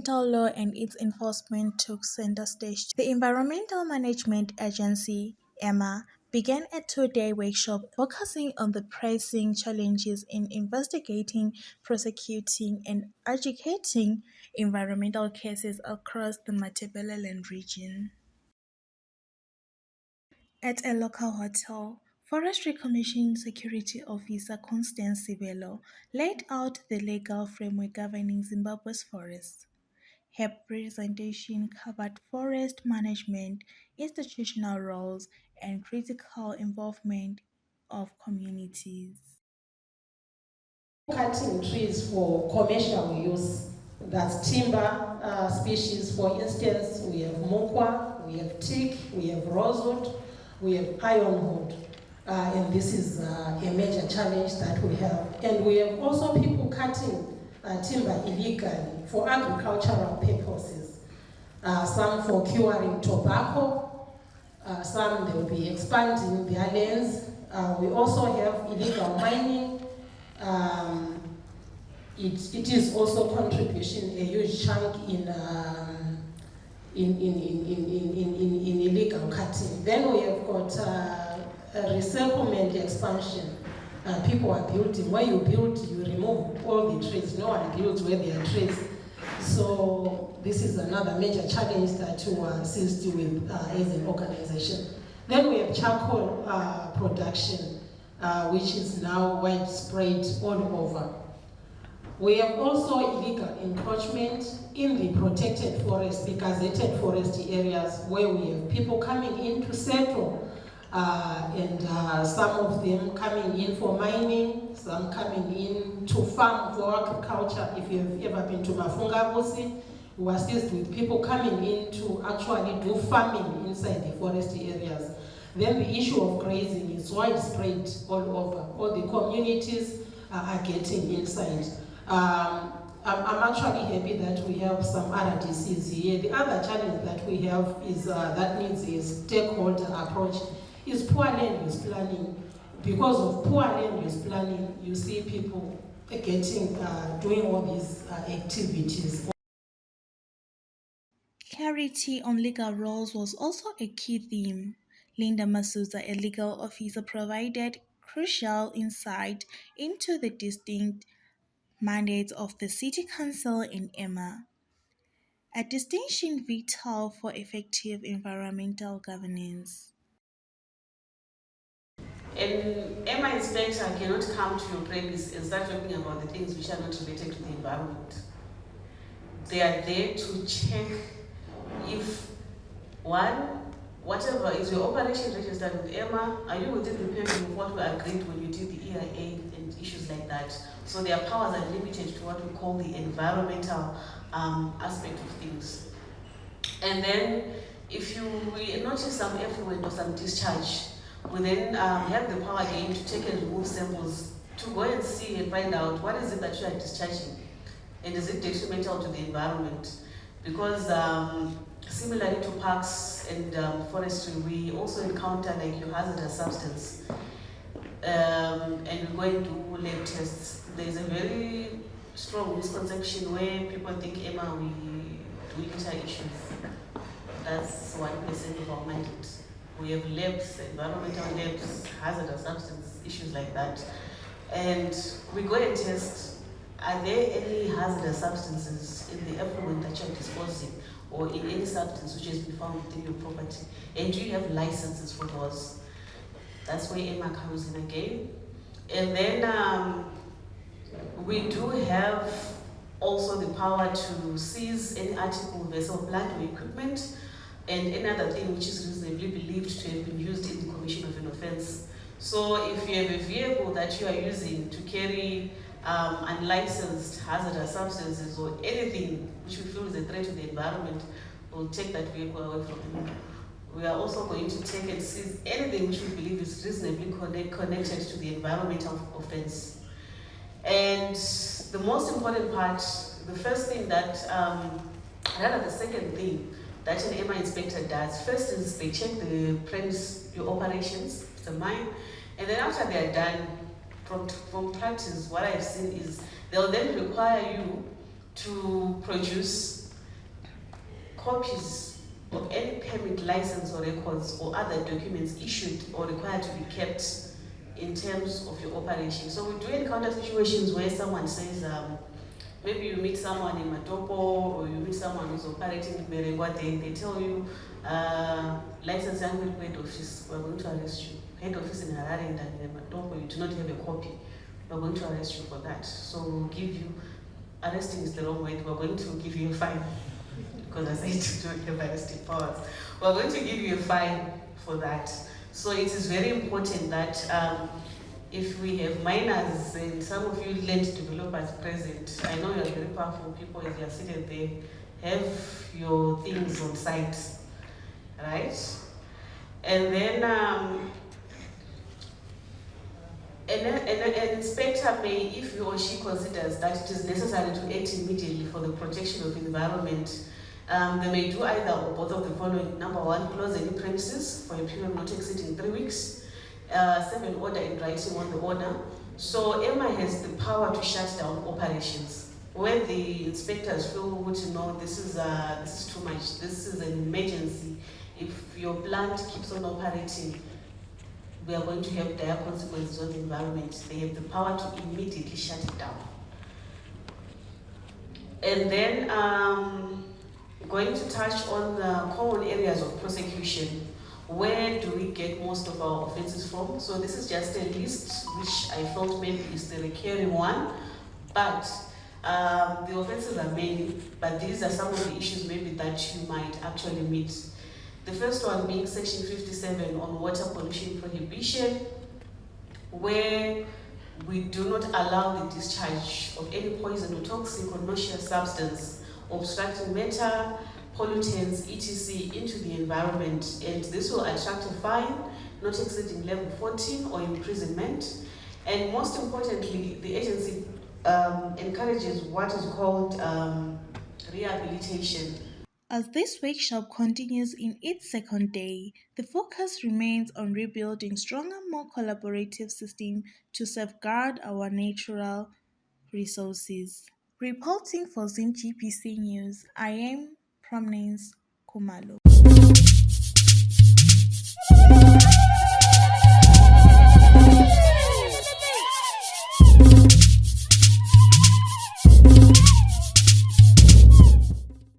environmental law and its enforcement took center stage. The Environmental Management Agency, EMA, began a two-day workshop focusing on the pressing challenges in investigating, prosecuting, and adjudicating environmental cases across the Matabeleland region. At a local hotel, Forestry Commission Security Officer Constance Sibelo laid out the legal framework governing Zimbabwe's forests. Her presentation covered forest management, institutional roles, and critical involvement of communities. Cutting trees for commercial use, that's timber species. For instance, we have mokwa, we have teak, we have rosewood, we have ironwood, and this is a major challenge that we have. And we have also people cutting timber illegally for agricultural purposes. Some for curing tobacco, some they will be expanding their lands. We also have illegal mining. It is also contribution a huge chunk in illegal cutting. Then we have got resettlement expansion. People are building. Where you build, you remove all the trees. No one builds where there are trees. So this is another major challenge that we are assist with as an organization. Then we have charcoal production, which is now widespread all over. We have also illegal encroachment in the protected forest, the gazetted forest areas, where we have people coming in to settle, and some of them coming in for mining, some coming in to farm for agriculture. If you have ever been to Mafungabusi, we assist with people coming in to actually do farming inside the forest areas. Then the issue of grazing is widespread all over. All the communities are getting inside. I'm actually happy that we have some RDCs here. The other challenge that we have is that needs a stakeholder approach is poor land use planning. Because of poor land use planning, you see people getting doing all these activities. Clarity on legal roles was also a key theme. Linda Masuza, a legal officer, provided crucial insight into the distinct mandates of the City Council and EMA, a distinction vital for effective environmental governance. An EMA inspector cannot come to your premise and start talking about the things which are not related to the environment. They are there to check if, one, whatever is your operation registered with EMA, are you within the purview of what we agreed when you did the EIA and issues like that? So their powers are limited to what we call the environmental aspect of things. And then if we notice some effluent or some discharge, we then have the power again to take and remove samples to go and see and find out what is it that you are discharging and is it detrimental to the environment. Because similarly to parks and forestry, we also encounter like your hazardous substance, and we go and do lab tests. There's a very strong misconception where people think EMA we do litter issues. That's 1% of our mandate. We have labs, environmental labs, hazardous substance issues like that, and we go and test. Are there any hazardous substances in the effluent that you're disposing, or in any substance which has been found within your property? And do you have licenses for those? That's where EMA comes in again. And then we do have also the power to seize any article, vessel, plant, or equipment, and any other thing which is reasonably believed to have been used in the commission of an offense. So if you have a vehicle that you are using to carry unlicensed hazardous substances or anything which we feel is a threat to the environment, we'll take that vehicle away from you. We are also going to take and seize anything which we believe is reasonably connected to the environmental offense. And the most important part, the first thing that, rather the second thing that an EMA inspector does, first is they check the premise, your operations, the mine, and then after they are done, from practice, what I've seen is they'll then require you to produce copies of any permit, license, or records or other documents issued or required to be kept in terms of your operation. So we do encounter situations where someone says, maybe you meet someone in Matopo or you meet someone who's operating in Merengwa, they tell you, license yangu iko head office, we're going to arrest you. Head office in Harare and in Matopo, you do not have a copy. We're going to arrest you for that. So we'll give you, arresting is the wrong word, we're going to give you a fine. Because I said you don't have arresting powers. We're going to give you a fine for that. So it is very important that if we have minors and some of you land developers present, I know you're very powerful people as you're seated there, have your things on site, right? And then an inspector may, if he or she considers that it is necessary to act immediately for the protection of the environment, they may do either or both of the following. Number one, close any premises for a period not exceeding 3 weeks. Serve an order in writing on the order. So EMA has the power to shut down operations. When the inspectors feel, this is too much, this is an emergency. If your plant keeps on operating, we are going to have dire consequences on the environment. They have the power to immediately shut it down. And then going to touch on the common areas of prosecution. Where do we get most of our offenses from? So this is just a list which I felt maybe is the recurring one, but the offenses are many, but these are some of the issues maybe that you might actually meet. The first one being section 57 on water pollution prohibition, where we do not allow the discharge of any poison or toxic or noxious substance, obstructing matter, pollutants, etc. into the environment, and this will attract a fine not exceeding level 14 or imprisonment. And most importantly, the agency encourages what is called rehabilitation. As this workshop continues in its second day, the focus remains on rebuilding stronger, more collaborative systems to safeguard our natural resources. Reporting for Zim GPC News, I am Prominence Kumalo.